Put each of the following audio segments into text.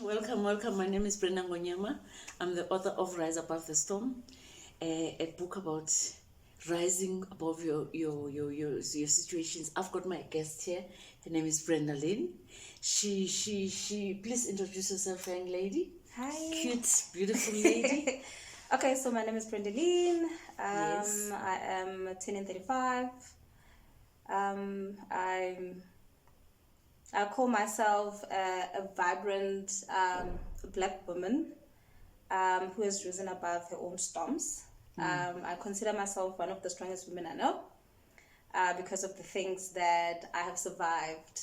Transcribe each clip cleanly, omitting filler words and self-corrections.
welcome. My name is bngonyama239. I'm the author of Rise Above the Storm, a book about rising above your situations. I've got my guest here. Her name is Brenda Lynn. She. Please introduce yourself, young lady. Hi. Cute, beautiful lady. Okay, so my name is Brenda Lynn. Yes. I am 35. I call myself a vibrant black woman who has risen above her own storms. I consider myself one of the strongest women I know because of the things that I have survived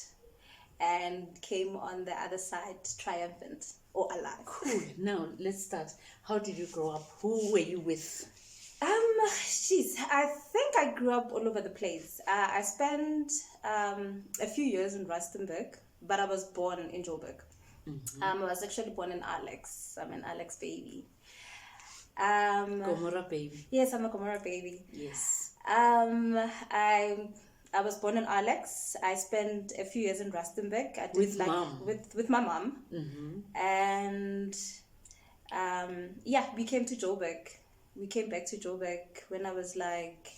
and came on the other side triumphant or alive. Cool. Now, let's start. How did you grow up? Who were you with? I think I grew up all over the place. I spent a few years in Rustenburg, but I was born in Joburg. Mm-hmm. I was actually born in Alex. I'm an Alex baby. Gomora baby. Yes, I'm a Gomora baby. Yes. I was born in Alex. I spent a few years in Rustenburg. With mom? With my mom. Mm-hmm. And we came to Joburg. We came back to Joburg when I was like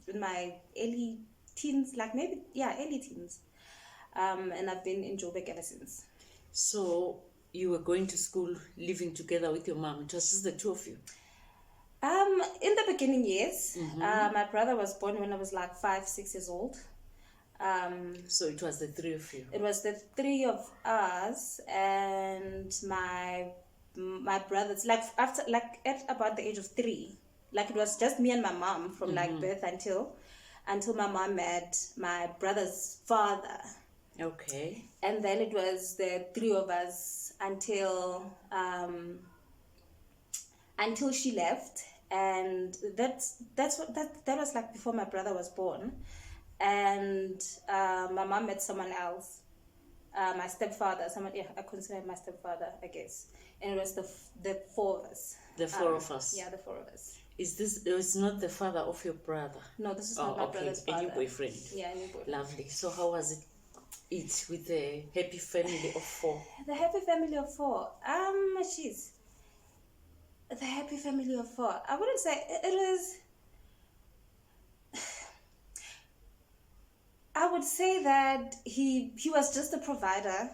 in my early teens, early teens. And I've been in Joburg ever since. So you were going to school, living together with your mom. It was just the two of you? In the beginning, yes. Mm-hmm. My brother was born when I was like 5-6 years old. So it was the three of you? It was the three of us and my brothers, at about the age of 3. Like it was just me and my mom from like birth until my mom met my brother's father. Okay. And then it was the three of us until she left, and that was like before my brother was born, and my mom met someone else, my stepfather. I consider him my stepfather, I guess. And it was the four of us. The four of us. Yeah, the four of us. It's not the father of your brother? No, this is not my brother's father. A new boyfriend. Yeah, a new boyfriend. Lovely. So how was it with the happy family of 4? The happy family of 4. The happy family of 4. I wouldn't say it was. I would say that he was just a provider,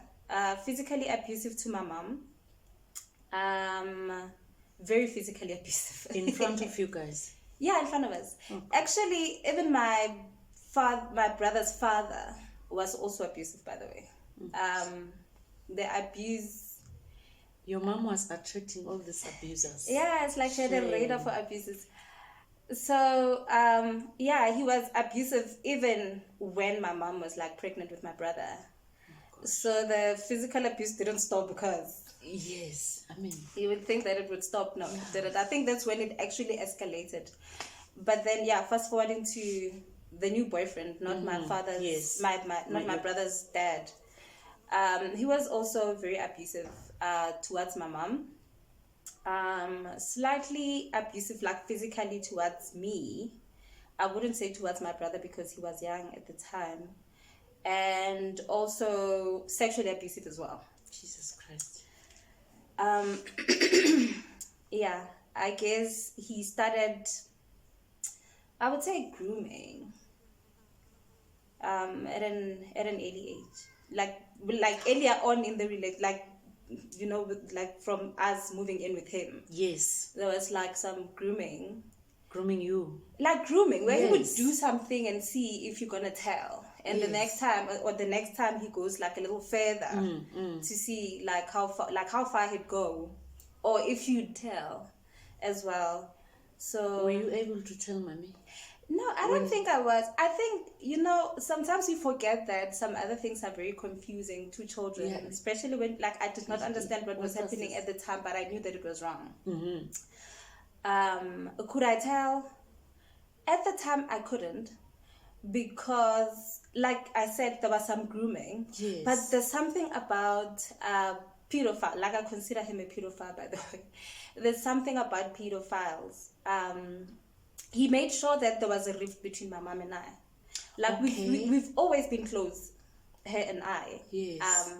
physically abusive to my mom. Very physically abusive. In front of you guys? Yeah, in front of us. Okay. Actually, even my brother's father was also abusive, by the way. The abuse. Your mom was attracting all these abusers. Yeah, it's like she had a radar for abusers. So, he was abusive even when my mom was like pregnant with my brother. Oh, so the physical abuse didn't stop because... Yes, I mean... You would think that it would stop. No, it didn't. I think that's when it actually escalated. But then, fast forwarding to the new boyfriend, not my father's... Yes. My brother's dad. He was also very abusive towards my mom. Slightly abusive, like physically towards me. I wouldn't say towards my brother because he was young at the time. And also sexually abusive as well. Jesus Christ. I guess he started, I would say, grooming at an early age. Like earlier on in the from us moving in with him. Yes. There was like some grooming. Grooming you? Like grooming, where he would do something and see if you're going to tell. And the next time he goes like a little further to see like how far he'd go. Or if you'd tell as well. So... Were you able to tell, mommy? No, I don't think I was. I think, sometimes you forget that some other things are very confusing to children, especially when, I did not understand what was happening at the time, but I knew that it was wrong. Mm-hmm. Could I tell? At the time, I couldn't, because, like I said, there was some grooming. Yes. But there's something about pedophile. Like, I consider him a pedophile, by the way. There's something about pedophiles. He made sure that there was a rift between my mom and I. Like, we've always been close, her and I. Yes.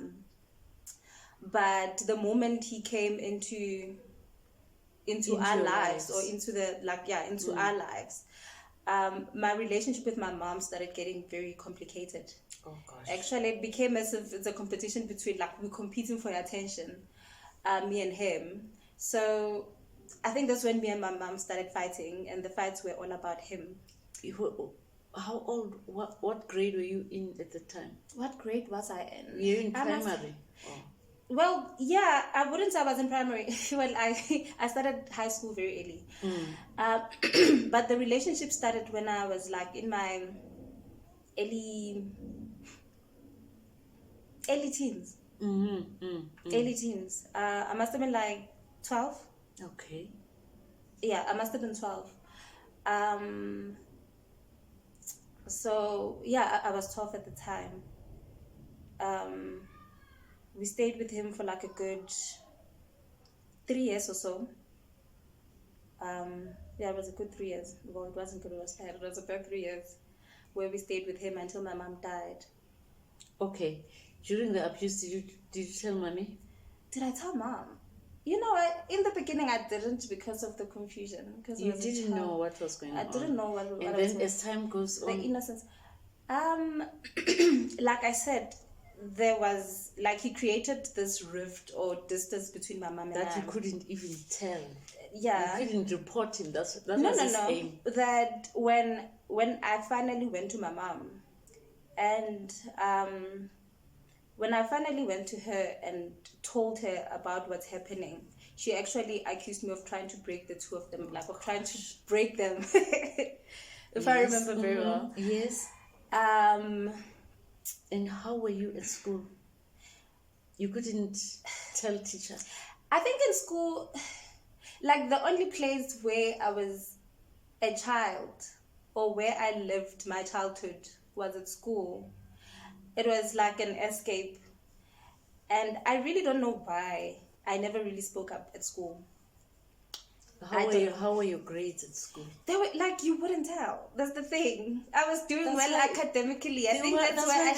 But the moment he came into our your lives, lives. or into our lives, my relationship with my mom started getting very complicated. Oh gosh. Actually, it became as if it's a competition between, like, we're competing for your attention, me and him. So I think that's when me and my mom started fighting, and the fights were all about him. How old? What grade were you in at the time? What grade was I in? You're in primary. Well, yeah, I wouldn't say I was in primary. Well, I started high school very early. But the relationship started when I was, like, in my early teens. Early teens. I must have been like 12. Okay. Yeah, I must have been 12. So yeah, I was 12 at the time. We stayed with him for like a good 3 years or so. Yeah, it was a good 3 years. Well, it wasn't good, it was bad. It was about 3 years where we stayed with him until my mom died. Okay. During the abuse, did you tell mommy? Did I tell mom? You know, in the beginning I didn't, because of the confusion. Because you didn't know what was going on. I didn't know what and was then as time goes on, the innocence. Like I said, there was, like, he created this rift or distance between my mom and I. That you couldn't even tell. Yeah. You couldn't report him. That No. was his aim. That when I finally went to my mom, and when I finally went to her and told her about what's happening, she actually accused me of trying to break the two of them, like, of trying to break them. If I remember very well. Yes. And how were you at school? You couldn't tell teacher? I think in school, like, the only place where I was a child, or where I lived my childhood, was at school. It was like an escape. And I really don't know why I never really spoke up at school. How were your grades at school? They were, like, you wouldn't tell. That's the thing. I was doing academically. I think that's why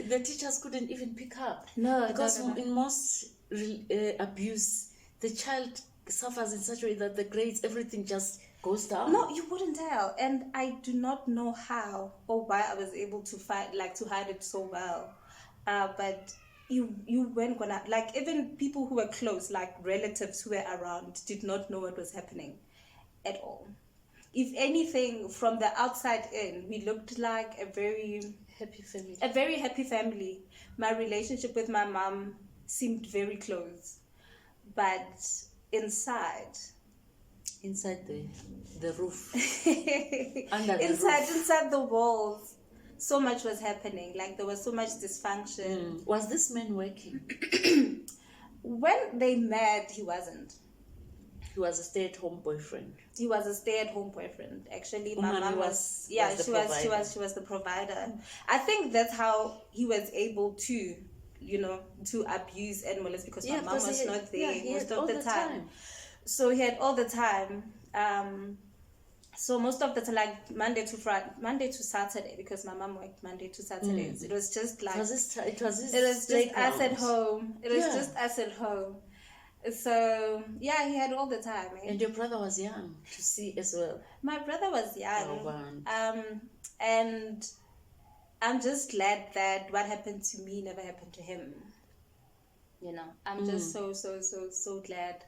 the teachers couldn't even pick up. No, because in most abuse, the child suffers in such a way that the grades, everything just goes down. No, you wouldn't tell. And I do not know how or why I was able to hide it so well. But you weren't gonna, like, even people who were close, like relatives who were around, did not know what was happening at all. If anything, from the outside in, we looked like a very happy family. My relationship with my mom seemed very close, but inside the roof, inside the walls, so much was happening. Like, there was so much dysfunction. Was this man working? When they met, he wasn't. He was a stay-at-home boyfriend. He was a stay-at-home boyfriend. Actually, my mom was she was the provider. I think that's how he was able to, to abuse and molest, because my mom was not there most of the time. So he had all the time. So most of the time, like Monday to Saturday, because my mom worked Monday to Saturdays. It was just like it was just us at home. It was just us at home. So yeah, he had all the time. And your brother was young to see as well. My brother was young. Oh, and I'm just glad that what happened to me never happened to him. I'm just so glad.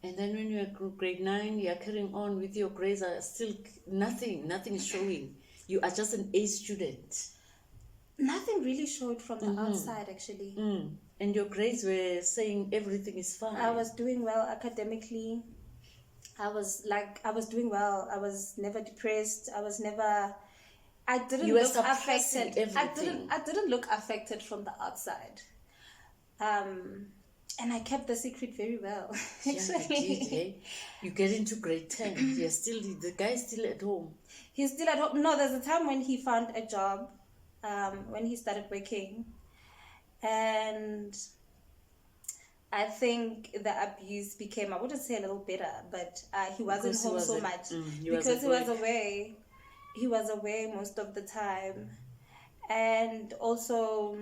And then when you are grade 9, you are carrying on with your grades are still nothing is showing. You are just an A student. Nothing really showed from the outside, actually. And your grades were saying everything is fine. I was doing well academically. I was doing well. I was never depressed. I didn't look affected. I didn't look affected from the outside. And I kept the secret very well. Actually. Yeah, you did, eh? You get into grade 10. The guy's still at home. He's still at home. No, there's a time when he found a job, when he started working. And I think the abuse became, I wouldn't say a little better, but he wasn't home so much. Because he was away. He was away most of the time. And also,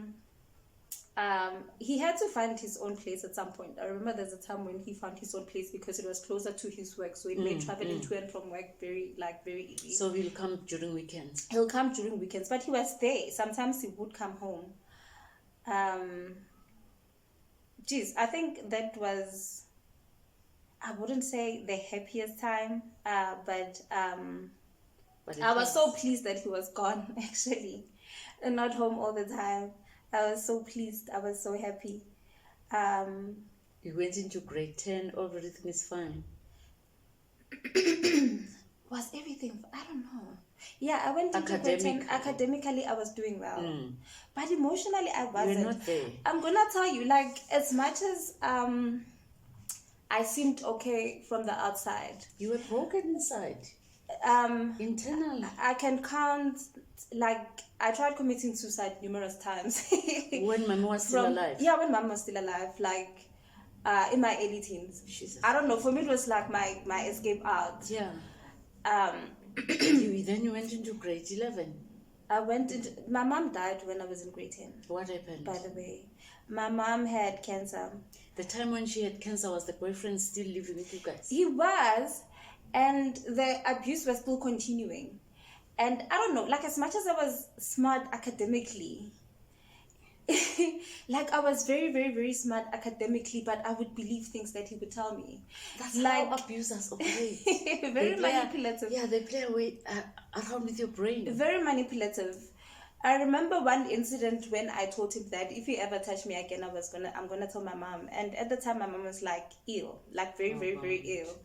he had to find his own place at some point. I remember there's a time when he found his own place because it was closer to his work, so it made traveling to and from work very easy. So he'll come during weekends. He'll come during weekends, but he was there. Sometimes he would come home. I think that was, I wouldn't say the happiest time, but I was so pleased that he was gone, actually, and not home all the time. I was so pleased. I was so happy. You went into grade 10, everything is fine. Was everything? I don't know. Yeah, I went into grade 10. Academically, I was doing well. But emotionally, I wasn't. You're not there. I'm going to tell you, like, as much as I seemed okay from the outside. You were broken inside. Internally. I can count, like, I tried committing suicide numerous times. When Mama was still alive? Yeah, when Mama was still alive, like, in my early teens. Jesus. I don't know, for me it was like my escape out. Yeah. Then you went into grade 11. My mom died when I was in grade 10. What happened? By the way, my mom had cancer. The time when she had cancer, was the boyfriend still living with you guys? He was, and the abuse was still continuing. And I don't know, like, as much as I was smart academically, like, I was very, very, very smart academically, but I would believe things that he would tell me. That's like, how abusers operate. Very manipulative. They play away around with your brain. Very manipulative. I remember one incident when I told him that if he ever touched me again, I'm gonna tell my mom. And at the time, my mom was like ill, like very ill.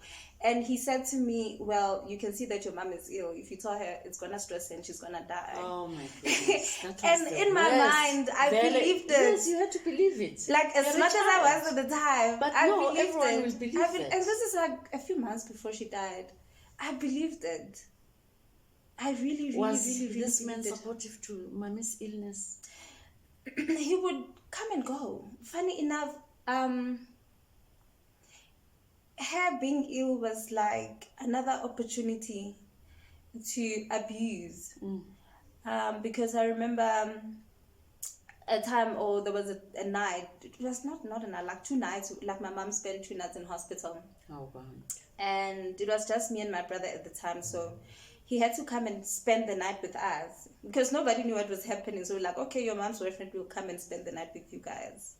And he said to me, "Well, you can see that your mom is ill. If you tell her, it's gonna stress her and she's gonna die." Oh my goodness! And in my mind, I believed it. Yes, you had to believe it. Like, as much as I was at the time, but I no, believed everyone it. will believe it. And this is like a few months before she died. I believed it. I really was this man supportive to Mommy's illness? He would come and go. Funny enough, her being ill was like another opportunity to abuse. Because I remember a time, or there was a night. It was not a night, like 2 nights. Like, my mom spent 2 nights in hospital. Oh wow! And it was just me and my brother at the time, so he had to come and spend the night with us because nobody knew what was happening. So we're like, okay, your mom's boyfriend will come and spend the night with you guys.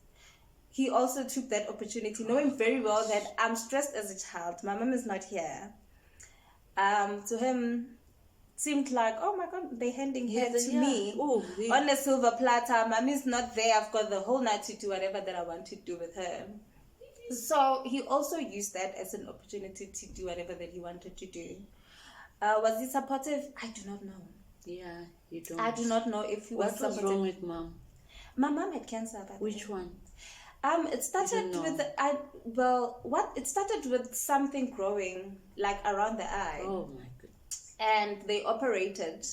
He also took that opportunity, knowing very well that I'm stressed as a child. My mom is not here. To him, seemed like, oh my God, they're handing her to me on a silver platter. Mommy's not there. I've got the whole night to do whatever that I want to do with her. So he also used that as an opportunity to do whatever that he wanted to do. Was he supportive? I do not know. Yeah, you don't. I do not know if he was supportive. What was wrong with Mom? My mom had cancer. Which one? It started with it started with something growing like around the eye. Oh my goodness. And they operated,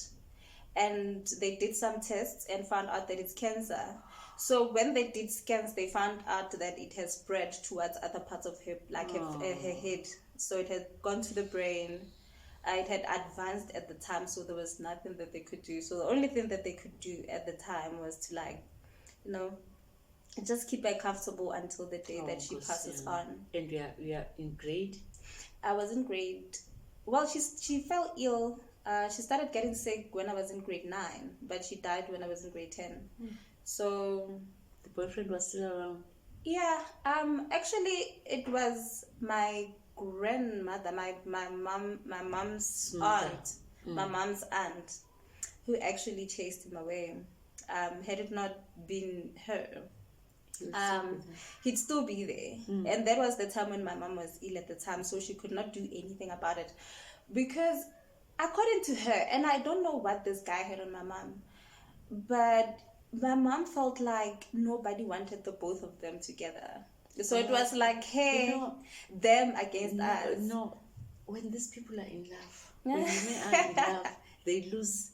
and they did some tests and found out that it's cancer. So when they did scans, they found out that it has spread towards other parts of her, like her head. So it had gone to the brain. It had advanced at the time, so there was nothing that they could do. So the only thing that they could do at the time was to, like, just keep her comfortable until the day that she passes on. And we are in grade? I was in grade. Well, she fell ill. She started getting sick when I was in grade 9, but she died when I was in grade 10. So the boyfriend was still around? Yeah. Actually, it was my grandmother, my mom's aunt, my mom's aunt, who actually chased him away. Had it not been her, he'd still be there. And that was the time when my mom was ill at the time, so she could not do anything about it. Because according to her, and I don't know what this guy had on my mom, but my mom felt like nobody wanted the both of them together. So it was like, hey, them against us. No, when these people are in love, when women are in love, they lose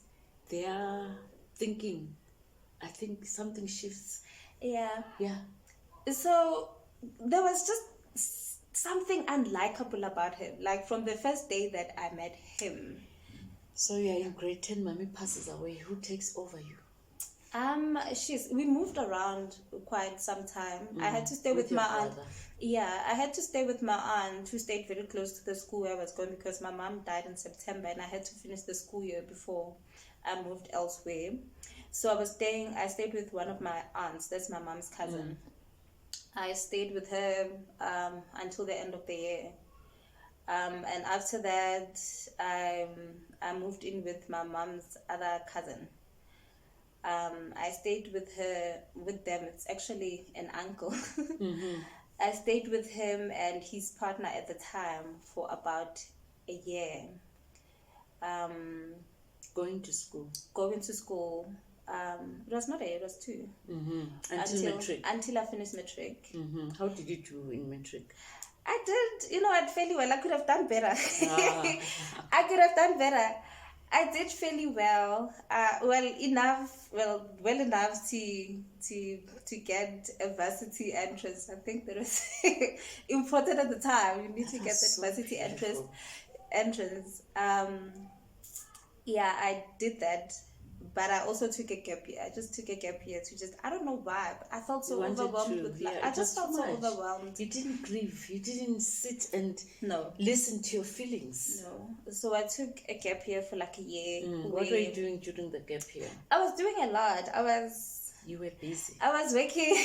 their thinking. I think something shifts. Yeah. Yeah. So there was just something unlikable about him. Like, from the first day that I met him. So you're in grade 10, Mommy passes away. Who takes over you? We moved around quite some time. I had to stay with your my aunt. brother. Yeah, I had to stay with my aunt who stayed very close to the school where I was going because my mom died in September and I had to finish the school year before I moved elsewhere. So I stayed with one of my aunts, that's my mom's cousin. I stayed with her until the end of the year. And after that, I moved in with my mom's other cousin. I stayed with them. It's actually an uncle. I stayed with him and his partner at the time for about a year. Going to school. Going to school. It was not a year, it was 2. Until matric. Until I finished matric. How did you do in matric? I did, I'd fairly well. I could have done better. I could have done better. I did fairly well. Well enough to get a varsity entrance. I think that was important at the time. You need to get that varsity entrance. Yeah, I did that. But I also took a gap year. I just took a gap year to I don't know why, but I felt so overwhelmed with life. I just felt so overwhelmed. You didn't grieve. You didn't sit and no listen to your feelings. No. So I took a gap year for like a year. What were you doing during the gap year? I was doing a lot. You were busy. I was working.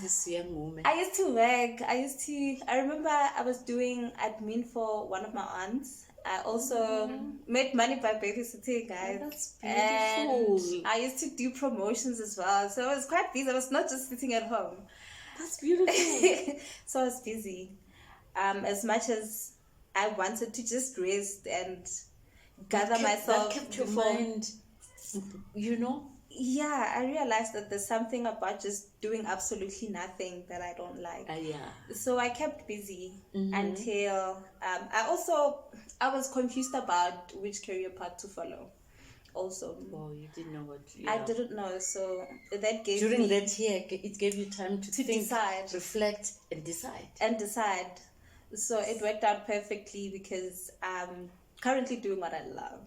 This young woman. I used to work. I remember I was doing admin for one of my aunts. I also made money by babysitting, guys. Oh, that's beautiful. And I used to do promotions as well. So I was quite busy. I was not just sitting at home. That's beautiful. So I was busy. As much as I wanted to just rest and gather myself. That kept your mind, Yeah, I realized that there's something about just doing absolutely nothing that I don't like. So I kept busy until I was confused about which career path to follow. Also, you didn't know what. I didn't know, so that gave during that year it gave you time to think, decide, reflect, and decide. So it worked out perfectly because I'm currently doing what I love.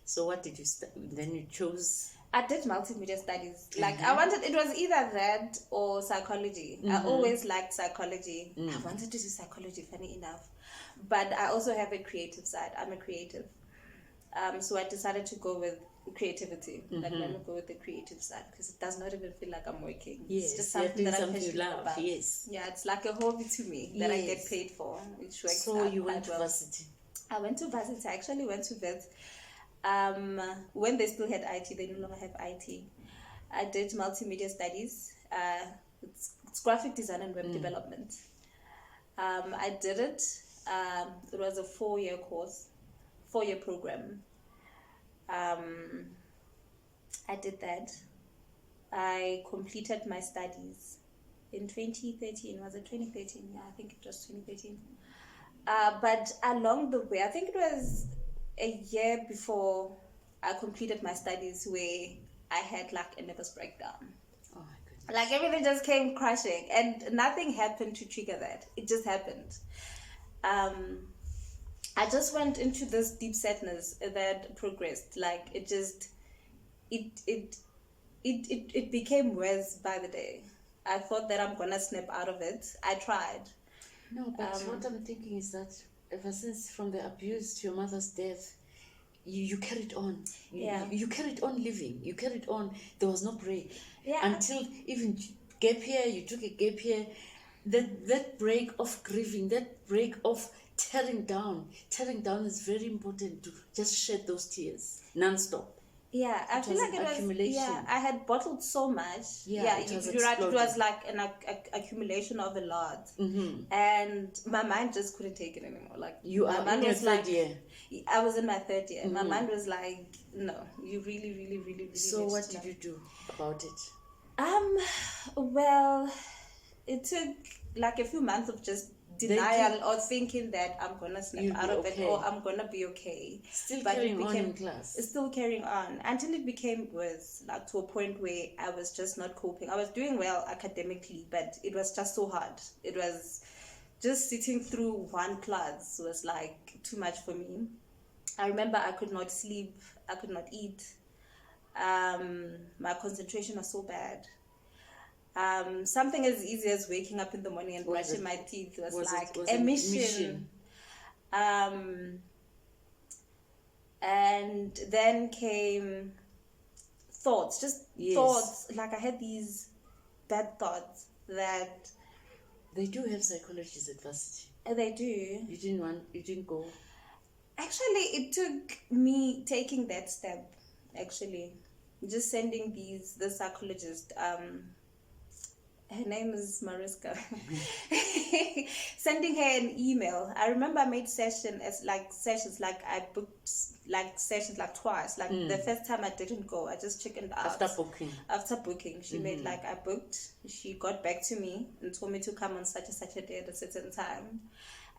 So what did you then you chose? I did multimedia studies. Like it was either that or psychology. I always liked psychology. I wanted to do psychology, funny enough. But I also have a creative side. I'm a creative. So I decided to go with creativity. Like, let me go with the creative side because it does not even feel like I'm working. Yes, it's just something that I'm passionate love. about. Yes. Yeah, it's like a hobby to me that I get paid for. Which works so you went to varsity? I went to varsity. I actually went to vet. When they still had IT, they no longer have IT. I did multimedia studies. It's graphic design and web development. I did it. It was a 4-year course, 4-year program. I did that. I completed my studies in 2013. Was it 2013? Yeah, I think it was 2013. But along the way, I think it was a year before I completed my studies where I had like a nervous breakdown. Oh my goodness. Like everything just came crashing and nothing happened to trigger that. It just happened. I just went into this deep sadness that progressed. Like it became worse by the day. I thought that I'm gonna snap out of it. I tried. No, but what I'm thinking is that ever since from the abuse to your mother's death, you carried on. You carried on living. You carried on. There was no break. Yeah. Until even gap year, you took a gap year. That break of grieving, that break of tearing down is very important to just shed those tears non-stop. Yeah, I feel like it was. Yeah, I had bottled so much. You're right. It was like an accumulation of a lot, and my mind just couldn't take it anymore. Like my mind was like, third year. I was in my 3rd year. My mind was like, no, you really, really, really, really. So what did you do about it? Well, it took like a few months of just denial or thinking that I'm gonna snap out of it or I'm gonna be okay. Still carrying on in class. Still carrying on until it became worse, like to a point where I was just not coping. I was doing well academically, but it was just so hard. It was just sitting through one class was like too much for me. I remember I could not sleep, I could not eat. My concentration was so bad. Something as easy as waking up in the morning and brushing my teeth was like a mission. And then came thoughts, thoughts. Like I had these bad thoughts that they do have psychologists at varsity. They do. You didn't go. Actually, it took me taking that step. Actually, just sending the psychologist. Her name is Mariska. Sending her an email. I remember I made sessions like I booked like sessions like twice. Like the first time I didn't go, I just chickened out. After booking, she made like I booked. She got back to me and told me to come on such a day at a certain time.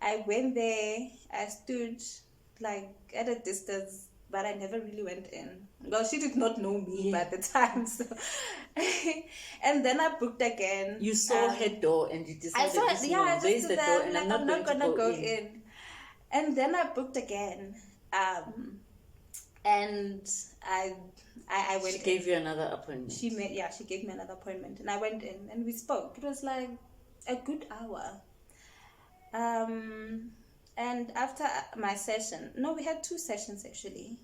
I went there. I stood like at a distance, but I never really went in. Well, she did not know me by the time, so. And then I booked again. You saw her door and you decided, I just raise the door and like, I'm not gonna go in. And then I booked again, and I went. She gave you another appointment. She gave me another appointment, and I went in and we spoke. It was like a good hour. And after my session, we had 2 sessions actually.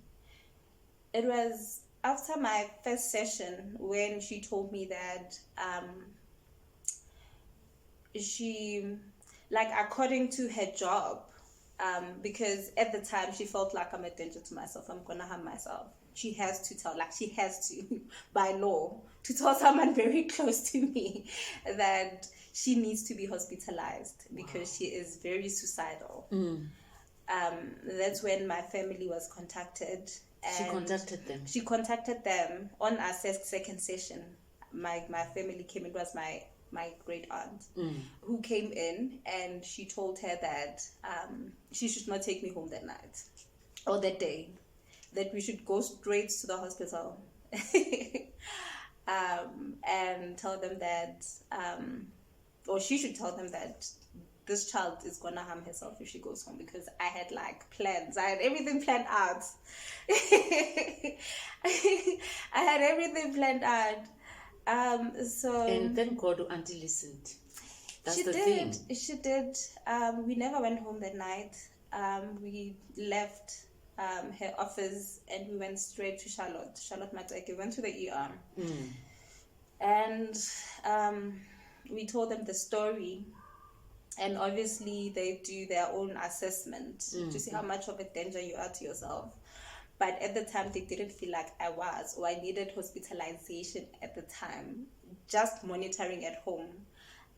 It was after my first session when she told me that she, like according to her job, because at the time she felt like I'm a danger to myself, I'm gonna harm myself. She has to, by law, to tell someone very close to me that she needs to be hospitalized because she is very suicidal. That's when my family was contacted. She contacted them? She contacted them on our second session. My family came. It was my great aunt who came in, and she told her that she should not take me home that night or that day, that we should go straight to the hospital and tell them that, or she should tell them that this child is gonna harm herself if she goes home, because I had like plans. I had everything planned out. I had everything planned out. And thank God Auntie listened. That's she the did. thing. She did. We never went home that night. We left her office and we went straight to Charlotte Mateke. We went to the ER. And we told them the story. And obviously they do their own assessment to see how much of a danger you are to yourself. But at the time, they didn't feel like I was, or I needed hospitalization at the time, just monitoring at home,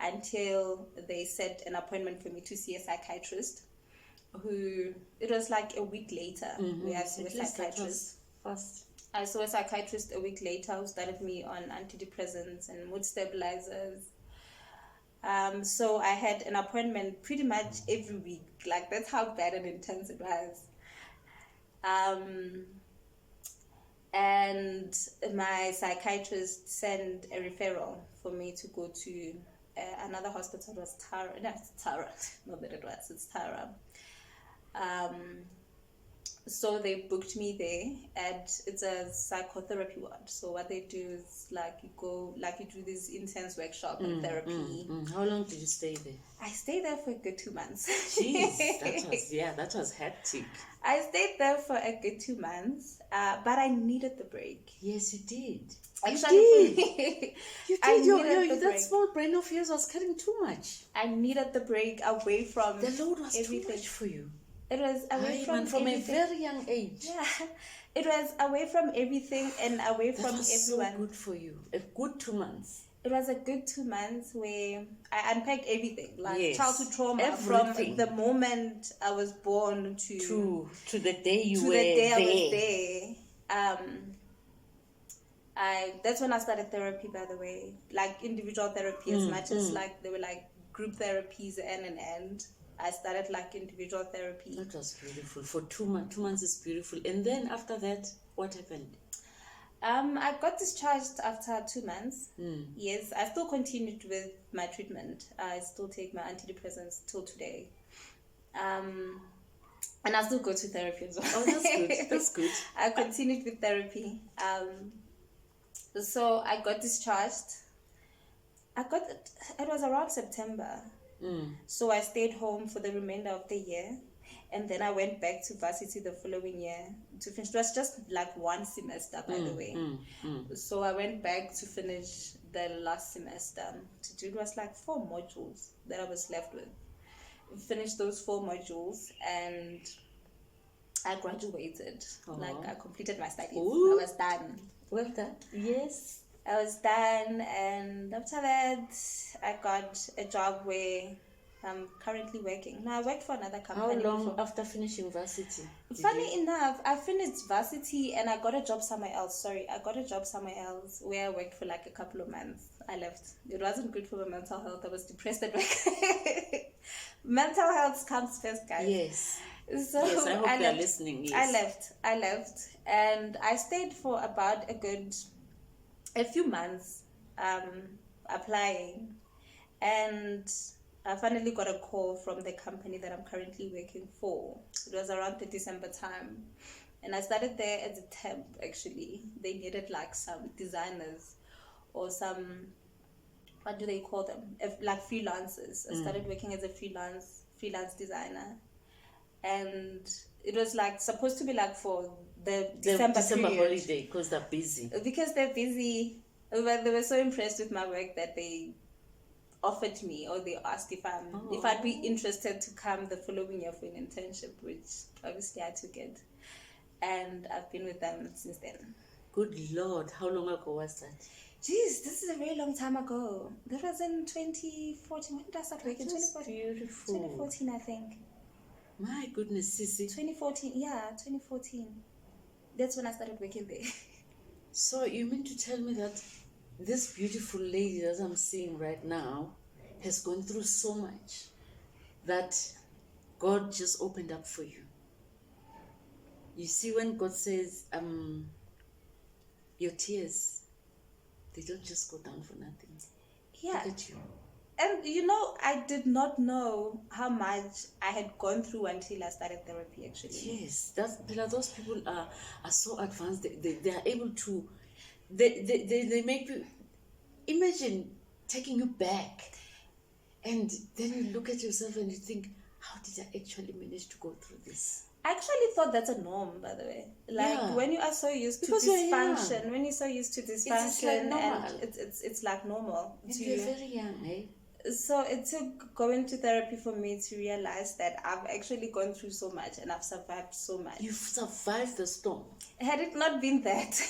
until they set an appointment for me to see a psychiatrist, who, it was like a week later, we had a psychiatrist. I saw a psychiatrist a week later who started me on antidepressants and mood stabilizers. So I had an appointment pretty much every week. Like, that's how bad and intense it was. And my psychiatrist sent a referral for me to go to another hospital. It was Tara. No, it's Tara. Not that it was. It's Tara. So they booked me there, and it's a psychotherapy ward. So what they do is you do this intense workshop and therapy. How long did you stay there? I stayed there for a good 2 months. Jeez, that was hectic. I stayed there for a good 2 months, but I needed the break. Yes, you did. Actually, you did. That small brain of yours was carrying too much. I needed the break away from the load was everything. Too much for you. It was away from a very young age. Yeah, it was away from everything and away from everyone. So good for you. A good 2 months. It was a good 2 months where I unpacked everything, childhood trauma, everything. From the moment I was born to the day you were there. I was there. That's when I started therapy, by the way, like individual therapy as much as they were like group therapies and. I started like individual therapy. That was beautiful. For 2 months. 2 months is beautiful. And then after that, what happened? I got discharged after 2 months. Yes, I still continued with my treatment. I still take my antidepressants till today. And I still go to therapy as well. Oh, that's good. That's good. I continued with therapy. So I got discharged. It was around September. So I stayed home for the remainder of the year. And then I went back to varsity the following year to finish. It was just like one semester, by the way. So I went back to finish the last semester. To do, it was like 4 modules that I was left with. Finished those 4 modules and I graduated. Like I completed my studies. Ooh. I was done. Well done. Yes, I was done, and after that, I got a job where I'm currently working. Now, I worked for another company. How long after finishing varsity? Funny enough, I finished varsity and I got a job somewhere else. I got a job somewhere else where I worked for like a couple of months. I left. It wasn't good for my mental health. I was depressed at work. Mental health comes first, guys. Yes. So yes, I hope they're listening. Yes. I left, and I stayed for about a few months applying, and I finally got a call from the company that I'm currently working for. It was around the December time, and I started there as a temp. Actually, they needed like some designers or some, what do they call them, like freelancers. I started working as a freelance designer, and it was like supposed to be like for the December holiday because they're busy. Because they're busy, but they were so impressed with my work that they offered me, or they asked if I'd be interested to come the following year for an internship, which obviously I took it, and I've been with them since then. Good Lord, how long ago was that? Jeez, this is a very long time ago. That was in 2014. When did I start working? 2014. Beautiful. 2014, I think. My goodness, Sissy. 2014, yeah, 2014. That's when I started working there. So you mean to tell me that this beautiful lady that I'm seeing right now has gone through so much that God just opened up for you? You see, when God says, your tears, they don't just go down for nothing. Yeah. Look at you. And I did not know how much I had gone through until I started therapy, actually. Yes, those people are so advanced. They are able to, they make you, imagine taking you back, and then you look at yourself and you think, how did I actually manage to go through this? I actually thought that's a norm, by the way. Like when you are so used to dysfunction, when you're so used to dysfunction, it's like normal. And you're very young, eh? So it took going to therapy for me to realize that I've actually gone through so much and I've survived so much. You've survived the storm. Had it not been that,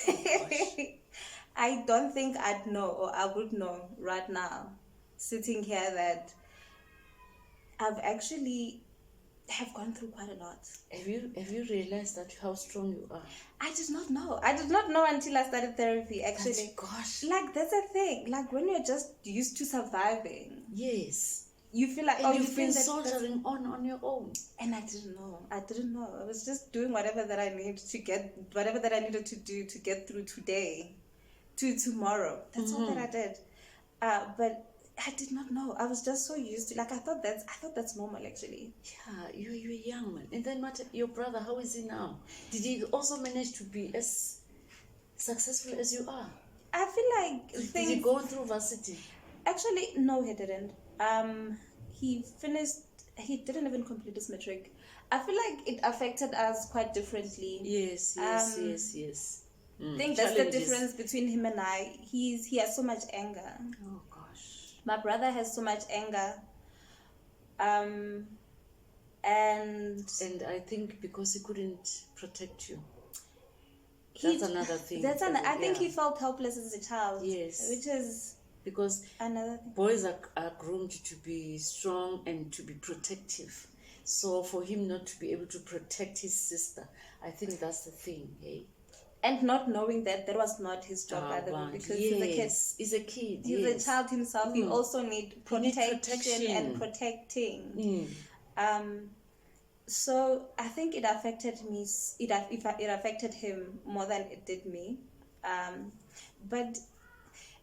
I don't think I'd know, or I would know right now, sitting here, that I've actually have gone through quite a lot. Have you realized that how strong you are? I did not know. I did not know until I started therapy, actually. Gosh. Like, that's a thing. Like, when you're just used to surviving. Yes. You feel like, you've been soldiering on your own. And I didn't know. I was just doing whatever that I needed to do to get through today to tomorrow. That's all that I did. But I did not know. I was just so used to, like, I thought that's normal, actually. Yeah, you're a young man. And then your brother, how is he now? Did he also manage to be as successful as you are? I feel like Did he go through varsity? Actually, no, he didn't. He didn't even complete his matric. I feel like it affected us quite differently. Yes. I think that's the difference between him and I. He has so much anger. Oh gosh. My brother has so much anger. And I think because he couldn't protect you. That's another thing. I think he felt helpless as a child. Yes. Which is because another thing. Boys are groomed to be strong and to be protective. So for him not to be able to protect his sister, I think that's the thing, eh? And not knowing that was not his job, by the way, because he's a kid. He's a kid. He's a child himself. He also needs protection and protecting. So I think it affected me. It affected him more than it did me.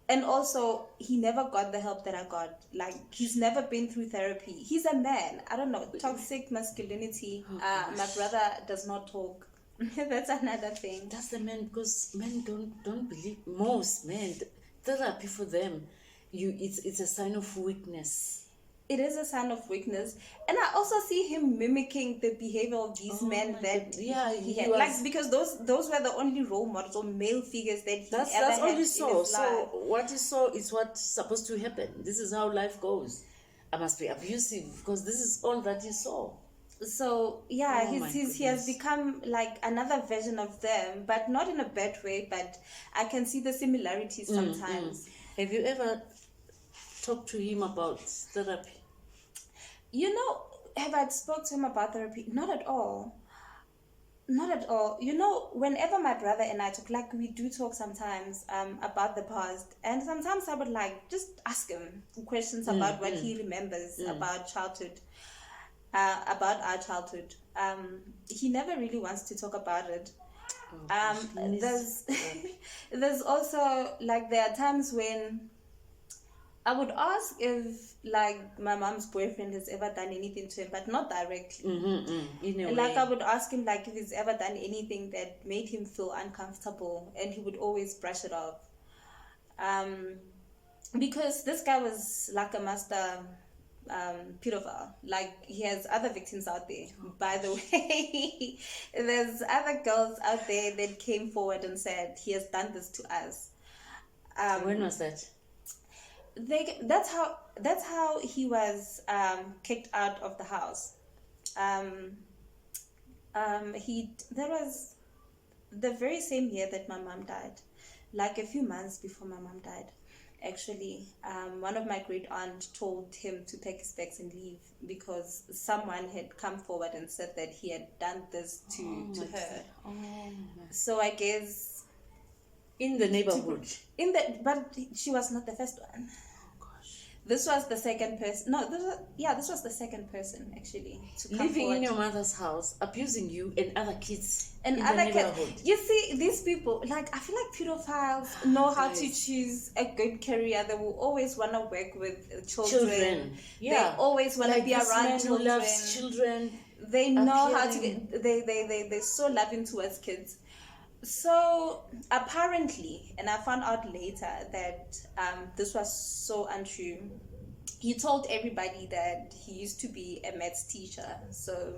And also, he never got the help that I got. Like, he's never been through therapy. He's a man. I don't know. Toxic masculinity. My brother does not talk. That's another thing. That's the men, because men don't believe, most men, therapy for them, it's a sign of weakness. It is a sign of weakness, and I also see him mimicking the behavior of these men that he had, was, like, because those were the only role models or male figures that he ever had that's all in you his saw. life. So what you saw is what's supposed to happen. This is how life goes. I must be abusive because this is all that you saw. So yeah, Oh he has become like another version of them, but not in a bad way. But I can see the similarities sometimes. Have you ever talked to him about therapy? You know, have I spoke to him about therapy? Not at all. Not at all. You know, whenever my brother and I talk, like we do talk sometimes about the past, and sometimes I would like just ask him questions about what he remembers about childhood, about our childhood. He never really wants to talk about it. There's also, like, there are times when I would ask if, like, my mom's boyfriend has ever done anything to him, but not directly. In a Like, way. I would ask him, like, if he's ever done anything that made him feel uncomfortable, and he would always brush it off. Because this guy was like a master pedophile. Like, he has other victims out there. By the way, there's other girls out there that came forward and said he has done this to us. When was that? That's how he was kicked out of the house. That was the very same year that my mom died, like a few months before my mom died. Actually, one of my great aunt told him to pack his bags and leave because someone had come forward and said that he had done this to her. So I guess in the neighborhood. But she was not the first one. This was the second person. No, this was the second person actually to come living forward. In your mother's house, abusing you and other kids and in other the neighborhood. You see, these people, like, I feel like pedophiles know how to choose a good career. They will always want to work with children. Yeah, they always want to be around children. Who loves children. They know how to get. They're so loving towards kids. So apparently, and I found out later that this was so untrue. He told everybody that he used to be a maths teacher. So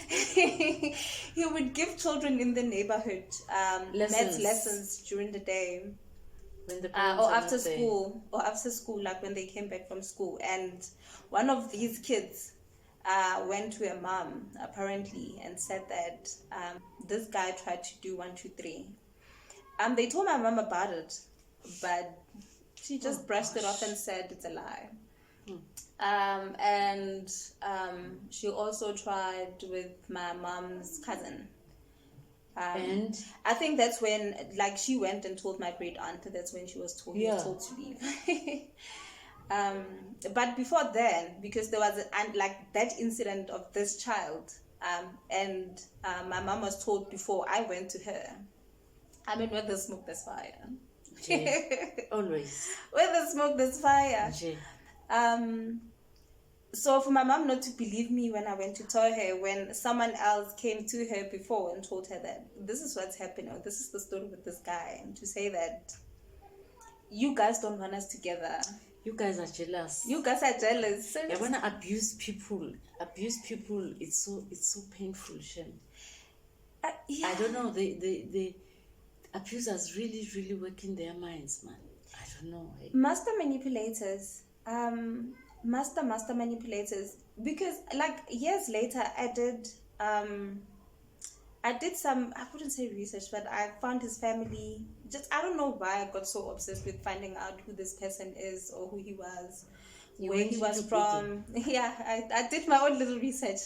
he would give children in the neighborhood maths lessons during the day. When the or after school, like when they came back from school. And one of these kids went to a mom apparently and said that this guy tried to do 1, 2, 3. They told my mom about it, but she just brushed it off and said it's a lie. And she also tried with my mom's cousin. And I think that's when, like, she went and told my great aunt. That's when she was told to leave. But before then, because there was like that incident of this child, and my mom was told before I went to her. I mean, where there's smoke, there's fire. Always. Where there's smoke, there's fire. So for my mom not to believe me when I went to tell her, when someone else came to her before and told her that this is what's happening, or this is the story with this guy, and to say that you guys don't want us together. You guys are jealous. You guys are jealous. I want to abuse people. It's so painful, Shem. I don't know. The abusers really work in their minds, man. I don't know. Master manipulators. Master manipulators. Because, like, years later, I did some, I wouldn't say research, but I found his family. I don't know why I got so obsessed with finding out who this person is or who he was, where he was from. Yeah, I did my own little research.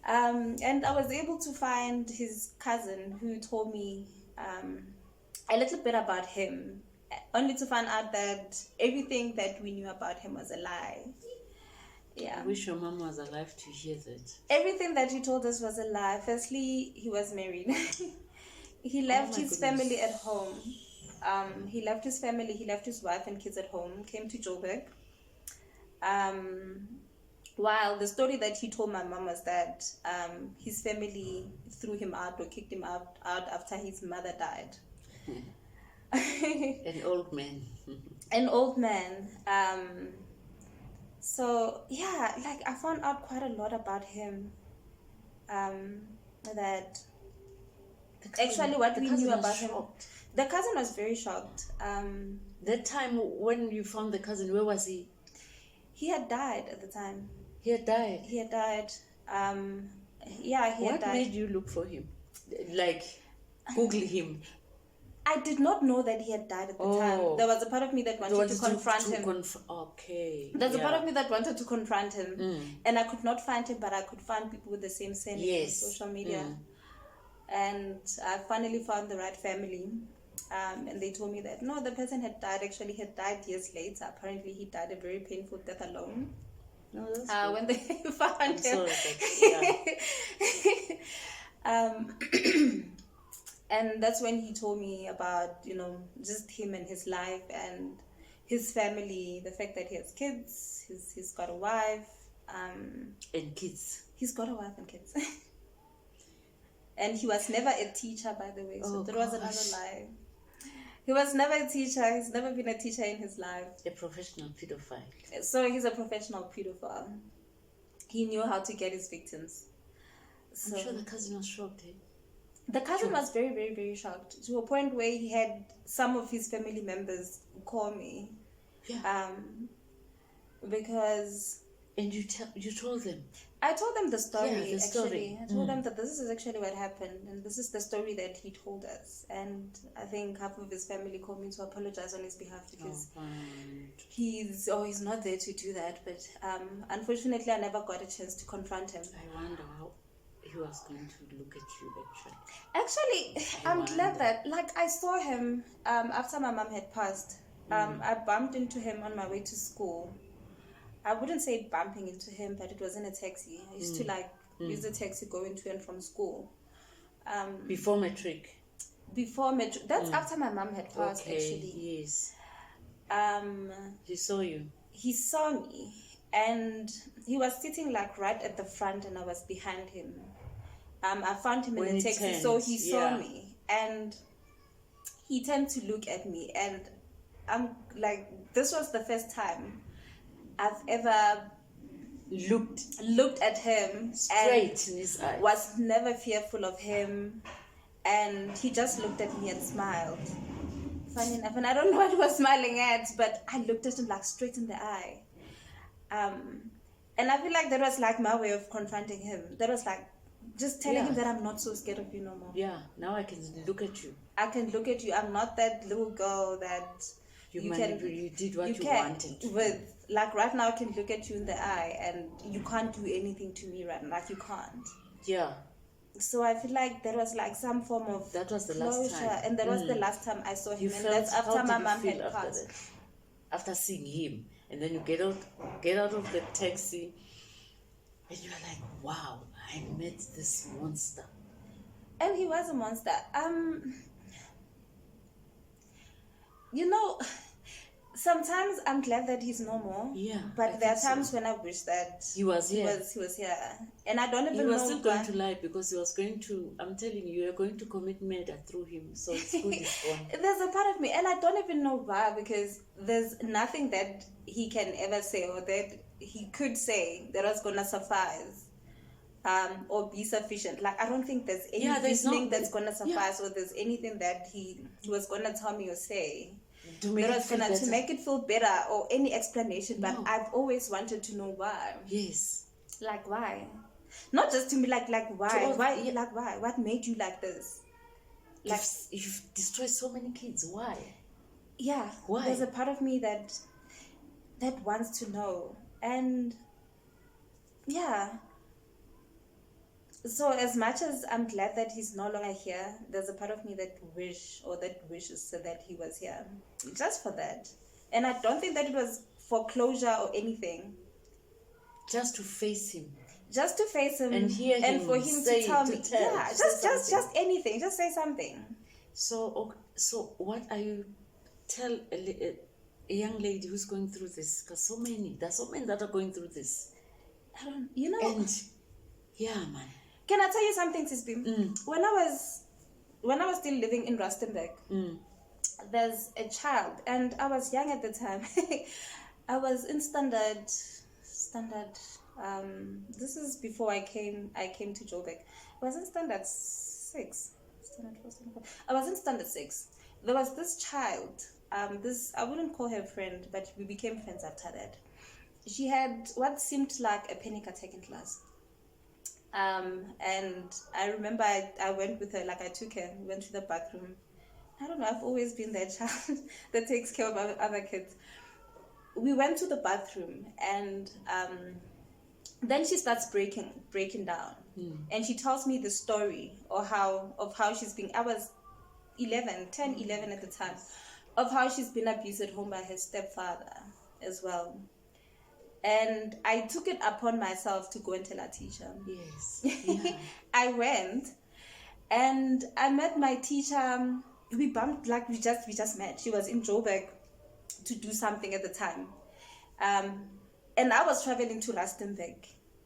And I was able to find his cousin who told me a little bit about him, only to find out that everything that we knew about him was a lie. Yeah. I wish your mom was alive to hear that. Everything that he told us was a lie. Firstly, he was married. He left his family at home. He left his family, he left his wife and kids at home, came to Joburg. While the story that he told my mom was that his family threw him out or kicked him out after his mother died. An old man. An old man. So yeah, like I found out quite a lot about him. That actually what we knew about him. The cousin was very shocked. That time when you found the cousin, where was he? He had died at the time. He had died. He had died. He had died. What made you look for him? Like, Google him. I did not know that he had died at the time. There was a part of me that wanted to confront him. Okay. There's a part of me that wanted to confront him. And I could not find him, but I could find people with the same surname on social media. And I finally found the right family. And they told me that, no, the person had died. Actually, he had died years later. Apparently, he died a very painful death alone. No, that's when they found him. And that's when he told me about, just him and his life and his family, the fact that he has kids, he's got a wife. And kids. He's got a wife and kids. And he was never a teacher, by the way, so that was another lie. He was never a teacher. He's never been a teacher in his life. A professional pedophile. So he's a professional pedophile. He knew how to get his victims. I'm sure the cousin was shocked, eh? The cousin was very, very, very shocked, to a point where he had some of his family members call me. Yeah. Because... And you told them? I told them the story, the story. actually. I told them that this is actually what happened, and this is the story that he told us. And I think half of his family called me to apologize on his behalf because he's not there to do that. But unfortunately, I never got a chance to confront him. I wonder how he was going to look at you, actually. Actually, I'm glad that, like, I saw him after my mom had passed. I bumped into him on my way to school. I wouldn't say bumping into him, but it was in a taxi. I used to use a taxi going to and from school. Before matric? Before matric. That's after my mom had passed, actually. Yes. He saw you? He saw me. And he was sitting right at the front and I was behind him. I found him in the taxi, so he saw me. And he turned to look at me. And I'm like, this was the first time I've ever looked at him straight in his eyes. Was never fearful of him, and he just looked at me and smiled. Funny enough, and I don't know what he was smiling at, but I looked at him straight in the eye. And I feel like that was my way of confronting him. That was just telling him that I'm not so scared of you no more. Yeah, now I can look at you. I can look at you. I'm not that little girl that you did what you wanted. Right now I can look at you in the eye and you can't do anything to me right now. You can't. Yeah. So I feel like that was some form of that was the closure. Last time. And that was the last time I saw him. And that's after my mom had passed. After seeing him. And then you get out of the taxi and you're like, wow, I met this monster. And he was a monster. Sometimes I'm glad that he's no more. Yeah. But there are times when I wish that he was here. He was here. And I don't even know. He was still going to lie because he was going to, I'm telling you, you're going to commit murder through him. So it's good he's gone. There's a part of me, and I don't even know why, because there's nothing that he can ever say or that he could say that was going to suffice. Or be sufficient. I don't think there's any reasoning that's going to suffice, or there's anything that he was going to tell me or say to make it feel better, or any explanation. But I've always wanted to know why. Yes. Why? Not just to me, why? Why? What made you like this? You've destroyed so many kids. Why? Yeah. Why? There's a part of me that wants to know. And yeah. So as much as I'm glad that he's no longer here, there's a part of me that wishes so that he was here. Just for that. And I don't think that it was for closure or anything. Just to face him. Just to face him. And hear him. And for him to tell me. Yeah, just anything. Just say something. So what are you tell a young lady who's going through this? Because there's so many that are going through this. I don't, And yeah, man. Can I tell you something, Tisby? When I was still living in Rustenburg, there's a child, and I was young at the time. I was in standard. This is before I came to Joburg. I was in standard 6. Standard 4, standard 5. I was in standard 6. There was this child. This, I wouldn't call her friend, but we became friends after that. She had what seemed like a panic attack in class. And I remember I went with her, like I took her, we went to the bathroom. I don't know, I've always been that child that takes care of other kids. We went to the bathroom, and then she starts breaking down. And she tells me the story of how she's been, I was 10, 11 at the time, of how she's been abused at home by her stepfather as well. And I took it upon myself to go and tell our teacher. Yes. Yeah. I went, and I met my teacher. We bumped, like we just met. She was in Joburg to do something at the time. And I was traveling to Rustenburg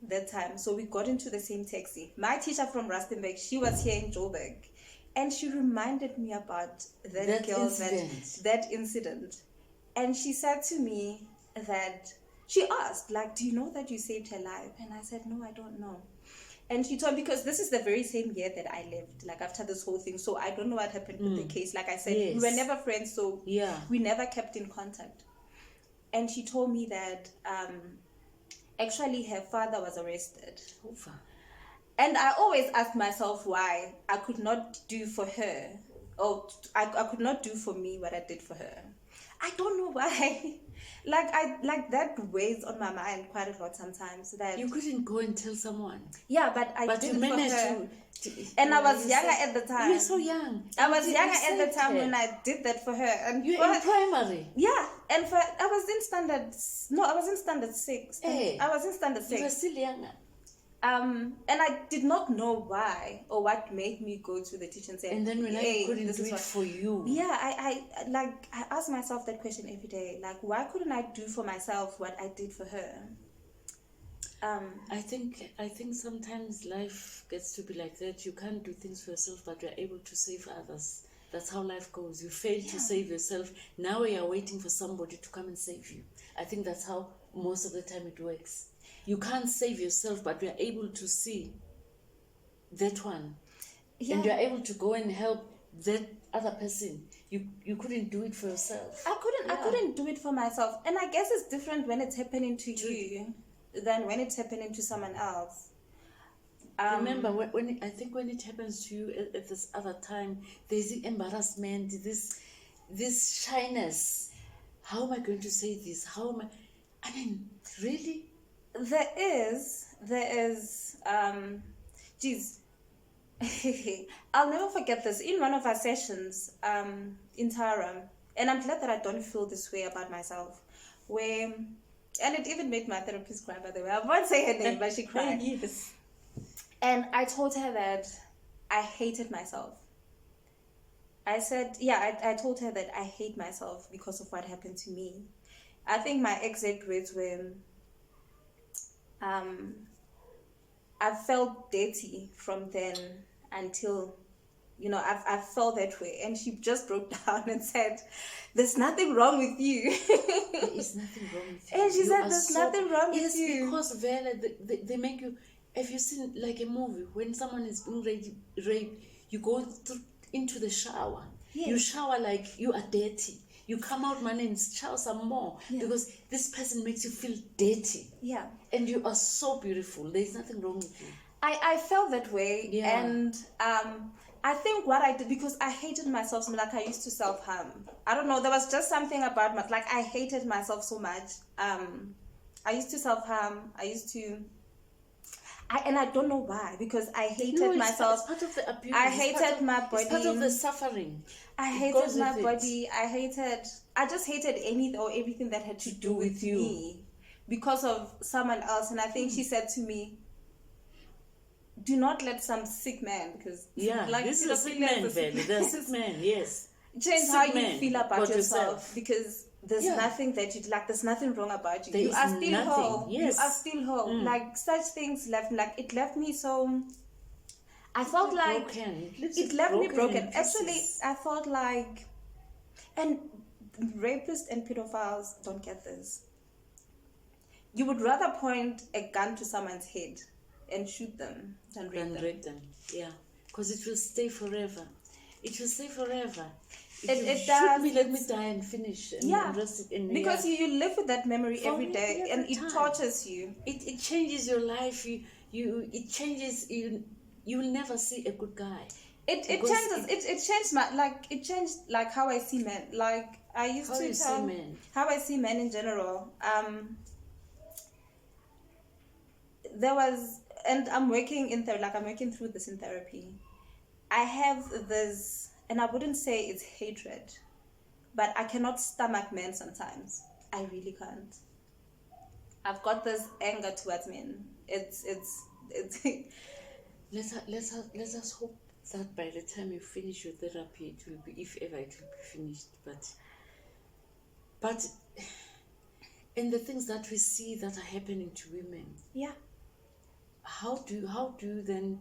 that time. So we got into the same taxi. My teacher from Rustenburg, she was here in Joburg. And she reminded me about that incident. And she said to me that, she asked, like, do you know that you saved her life? And I said, no, I don't know. And she told me, because this is the very same year that I left, like after this whole thing. So I don't know what happened with the case. Like I said, we were never friends, so we never kept in contact. And she told me that actually her father was arrested. And I always asked myself why I could not do for her, or I could not do for me what I did for her. I don't know why. Like that weighs on my mind quite a lot sometimes. That you couldn't go and tell someone. Yeah, but I did it for her. And I was younger at the time. You were so young. I was younger at the time when I did that for her. And you were in primary. Yeah, and I was in standard 6. Hey, I was in standard 6. You were still younger. And I did not know why or what made me go to the teacher and say, and then when I couldn't do it for you. Yeah, I ask myself that question every day. Like, why couldn't I do for myself what I did for her? I think sometimes life gets to be like that. You can't do things for yourself, but you're able to save others. That's how life goes. You fail to save yourself. Now you're waiting for somebody to come and save you. I think that's how most of the time it works. You can't save yourself, but you're able to see that one. Yeah. And you're able to go and help that other person. You couldn't do it for yourself. I couldn't do it for myself. And I guess it's different when it's happening to you than when it's happening to someone else. Remember, when it happens to you at this other time, there's the embarrassment, this shyness. How am I going to say this? I mean, really? There is, I'll never forget this. In one of our sessions in Tara, and I'm glad that I don't feel this way about myself, and it even made my therapist cry, by the way. I won't say her name, but she cried. Yes. And I told her that I hated myself. I said, I told her that I hate myself because of what happened to me. I think my exact words were, I felt dirty from then until, I felt that way. And she just broke down and said, there's nothing wrong with you. There is nothing wrong with you. And she said, there's nothing wrong with you. Yes, because Vela, they make you, have you seen like a movie, when someone is being raped, you go into the shower. Yes. You shower like you are dirty. You come out, man, and shower some more because this person makes you feel dirty. Yeah. And you are so beautiful. There's nothing wrong with you. I felt that way. Yeah. And I think what I did, because I hated myself so much, like I used to self-harm. I don't know, there was just something about I hated myself so much. I used to self-harm. And I don't know why, because I hated myself. It's part of the abuse. I hated my body. It's part of the suffering. I hated my body. I just hated anything or everything that had to do with me because of someone else. And I think she said to me, do not let some sick man, because this is a sick man, Vele. They're sick man, yes. Change how you feel about yourself. Because there's Yeah. nothing that you like. There's nothing wrong about you. There You is are still nothing. whole. Yes. You are still whole. Like such things left it left me so. I felt like broken. it left me broken. in Actually, pieces. I felt like, and rapists and pedophiles don't get this. You would rather point a gun to someone's head and shoot them than rape them. Yeah, because it will stay forever. It will stay forever. It shoot does. me, let me die and finish. And Yeah, rest it in, because yeah. you live with that memory every For day, every and it time. tortures you. It changes your life. It changes you. You will never see a good guy. It changed like how I see men. Like I used How to you tell see men. how I see men in general. There was, and I'm working in therapy. Like I'm working through this in therapy. I have this, and I wouldn't say it's hatred, but I cannot stomach men sometimes. I really can't. I've got this anger towards men. It's Let us hope that by the time you finish your therapy, it will be, if ever it will be finished. But in the things that we see that are happening to women, yeah. how do you then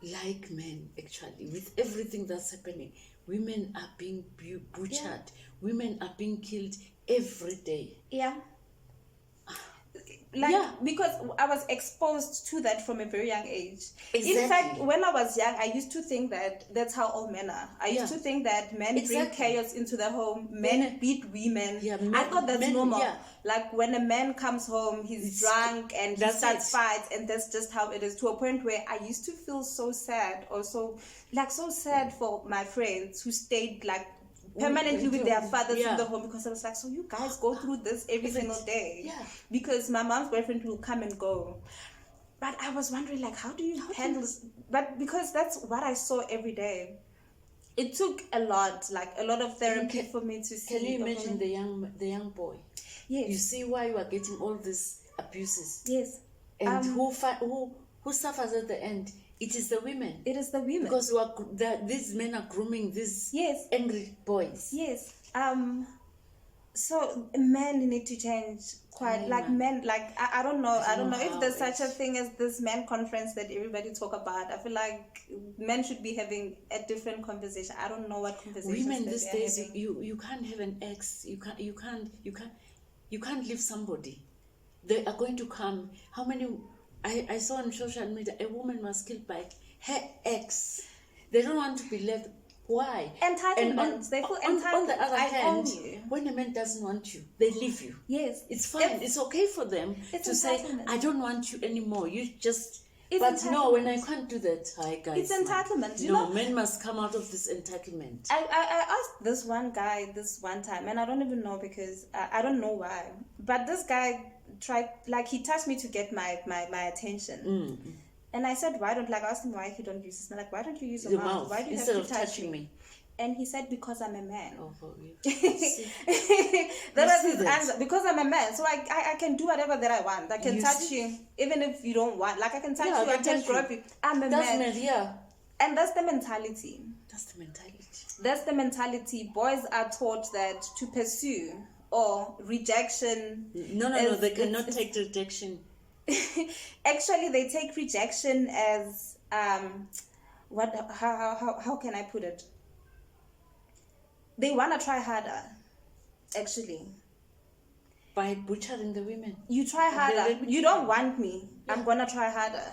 like men? Actually, with everything that's happening, women are being butchered. Yeah. Women are being killed every day. Yeah. Because I was exposed to that from a very young age. Exactly. In fact, when I was young, I used to think that that's how all men are. I used to think that men bring chaos into the home, men beat women. Yeah, I thought that's normal. Yeah. Like when a man comes home, he's drunk and he starts fights, and that's just how it is. To a point where I used to feel so sad, so sad for my friends who stayed permanently with their fathers in the home, because I was like, so you guys go through this every single day. Yeah. Because my mom's boyfriend will come and go. But I was wondering, how do you handle this? But because that's what I saw every day. It took a lot of therapy for me to see. Can you imagine the young boy? Yes. You see why you are getting all these abuses. Yes. And who suffers at the end? It is the women. It is the women. Because these men are grooming these angry boys. Yes. So men need to change quite. Men, I don't know if there's such a thing as this men conference that everybody talk about. I feel like men should be having a different conversation. I don't know what conversation. Women these days, you can't have an ex. You can't leave somebody. They are going to come. How many? I saw on social media a woman was killed by her ex. They don't want to be left. Why? Entitlement. They feel entitled. On the other hand, own you. when a man doesn't want you, they leave you. Yes. It's fine. It's okay for them to say, I don't want you anymore. You just... But no, when I can't do that, hi guys. It's entitlement. Men must come out of this entitlement. I asked this one guy this one time, and I don't even know because I don't know why. But this guy tried, he touched me to get my attention. Mm. And I said, why don't, I asked him why he don't use this. Why don't you use your mouth? Why do you instead have to of touch touching me? And he said, because I'm a man. Oh, for you. That was his answer. Because I'm a man. So I can do whatever that I want. I can touch you, even if you don't want. I can touch you, I can grab you. I'm a man. Yeah. And that's the mentality. That's the mentality. Boys are taught that to pursue or rejection. No, they cannot take rejection. Actually, they take rejection as how can I put it? They want to try harder, actually. By butchering the women. You try harder. You don't want me. Yeah. I'm going to try harder.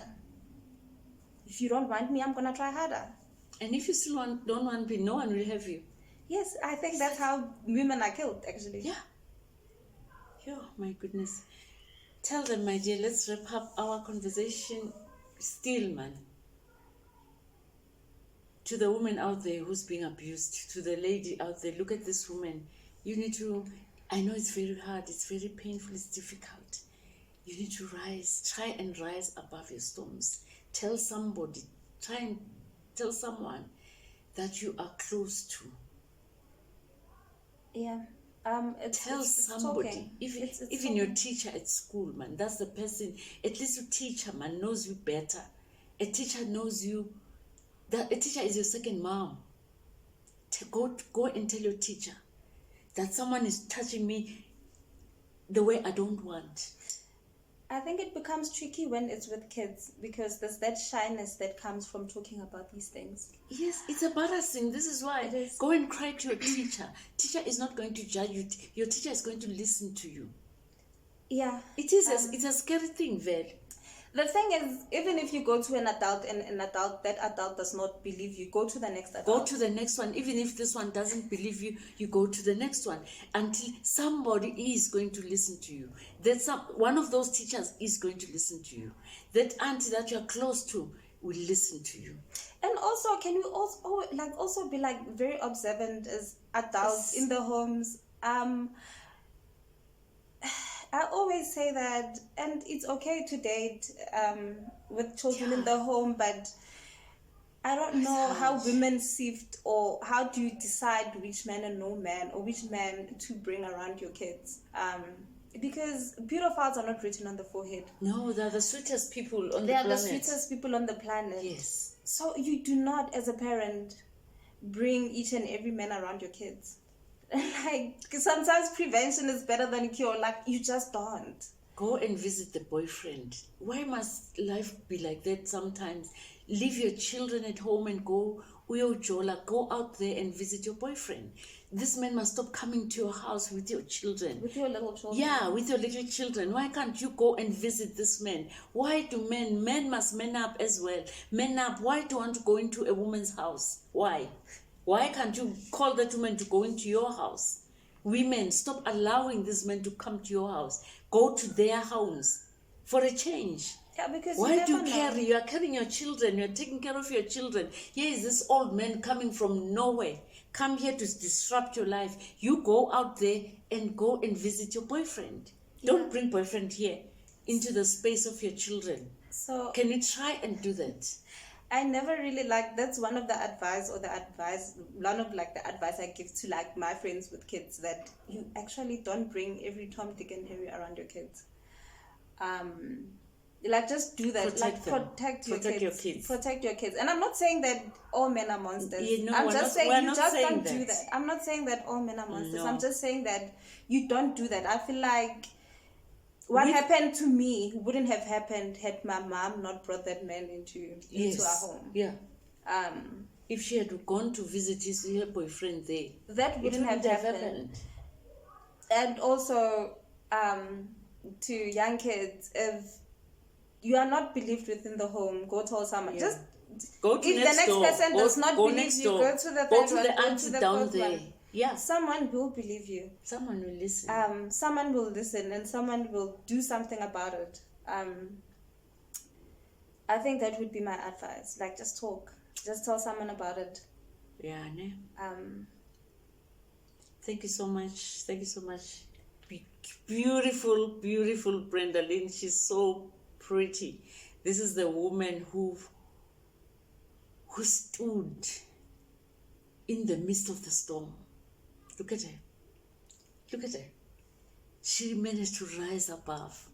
If you don't want me, I'm going to try harder. And if you still don't want me, no one will have you. Yes, I think that's how women are killed, actually. Yeah. Oh, my goodness. Tell them, my dear, let's wrap up our conversation. Still, man. To the woman out there who's being abused, to the lady out there, look at this woman. You need to, I know it's very hard, it's very painful, it's difficult. You need to try and rise above your storms. Tell somebody, try and tell someone that you are close to. Yeah. Tell somebody, even your teacher at school, man, that's the person, at least your teacher, man, knows you better. A teacher knows you. A teacher is your second mom. Go and tell your teacher. that someone is touching me the way I don't want. I think it becomes tricky when it's with kids because there's that shyness that comes from talking about these things. Yes, it's embarrassing. This is why. It is. Go and cry to your teacher. Teacher is not going to judge you. Your teacher is going to listen to you. Yeah. It is it's a scary thing, Vel. The thing is, even if you go to an adult and that adult does not believe you, go to the next adult. Go to the next one. Even if this one doesn't believe you, you go to the next one until somebody is going to listen to you. One of those teachers is going to listen to you. That auntie that you're close to will listen to you. And also, can you also be like very observant as adults in the homes? I always say that, and it's okay to date with children in the home, but I don't know how women sift, or how do you decide which man and no man, or which man to bring around your kids? Because pedophiles are not written on the forehead. No, they're the sweetest people on the planet. They are the sweetest people on the planet. Yes. So you do not, as a parent, bring each and every man around your kids. Like, sometimes prevention is better than cure. Like, you just don't. Go and visit the boyfriend. Why must life be like that sometimes? Leave your children at home and go uyojola. Go out there and visit your boyfriend. This man must stop coming to your house with your children. With your little children. Yeah, with your little children. Why can't you go and visit this man? Why do men must man up as well? Men up. Why do you want to go into a woman's house? Why? Why can't you call that woman to go into your house? Women, stop allowing these men to come to your house. Go to their homes for a change. Yeah, because why do you carry? You are carrying your children. You are taking care of your children. Here is this old man coming from nowhere. Come here to disrupt your life. You go out there and go and visit your boyfriend. Yeah. Don't bring boyfriend here into the space of your children. So can you try and do that? I never really that's one of the advice I give to like my friends with kids, that you actually don't bring every Tom, Dick and Harry around your kids. Like, just do that. Protect your kids. Protect your kids. And I'm not saying that all men are monsters. I'm just saying you just don't do that. I'm not saying that all men are monsters. No. I'm just saying that you don't do that. I feel like what happened to me wouldn't have happened had my mom not brought that man into our home. Yeah. If she had gone to visit her boyfriend there, that wouldn't have happened. And also, to young kids, if you are not believed within the home, go tell someone. Yeah. Just go to if the next person does not believe you, go to the go to the auntie down there. Yeah, someone will believe you. Someone will listen. Someone will listen, and someone will do something about it. I think that would be my advice. Like, just talk. Just tell someone about it. Yeah, ne? Thank you so much. Thank you so much. Beautiful, beautiful Brenda Lynn. She's so pretty. This is the woman who stood in the midst of the storm. Look at her. Look at her. She managed to rise above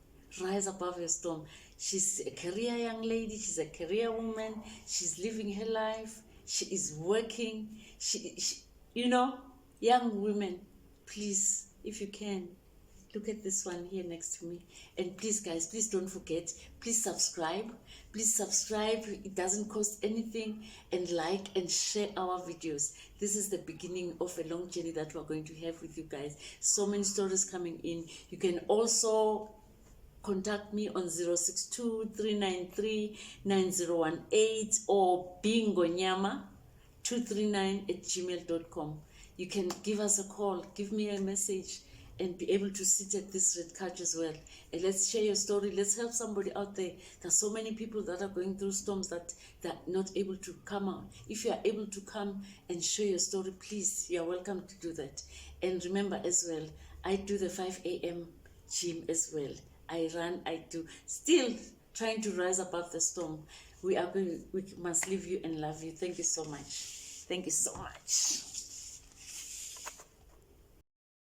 her storm. She's a career young lady. She's a career woman. She's living her life. She is working. She young women, please, if you can, look at this one here next to me. And please, guys, please don't forget, please subscribe. Please subscribe. It doesn't cost anything. And like and share our videos. This is the beginning of a long journey that we're going to have with you guys. So many stories coming in. You can also contact me on 062-393-9018 or bngonyama239@gmail.com. You can give us a call, give me a message, and be able to sit at this red couch as well. And let's share your story. Let's help somebody out there. There's so many people that are going through storms that are not able to come out. If you are able to come and share your story, please, you are welcome to do that. And remember as well, I do the 5 a.m. gym as well. I run, I do. Still trying to rise above the storm. We must leave you and love you. Thank you so much. Thank you so much.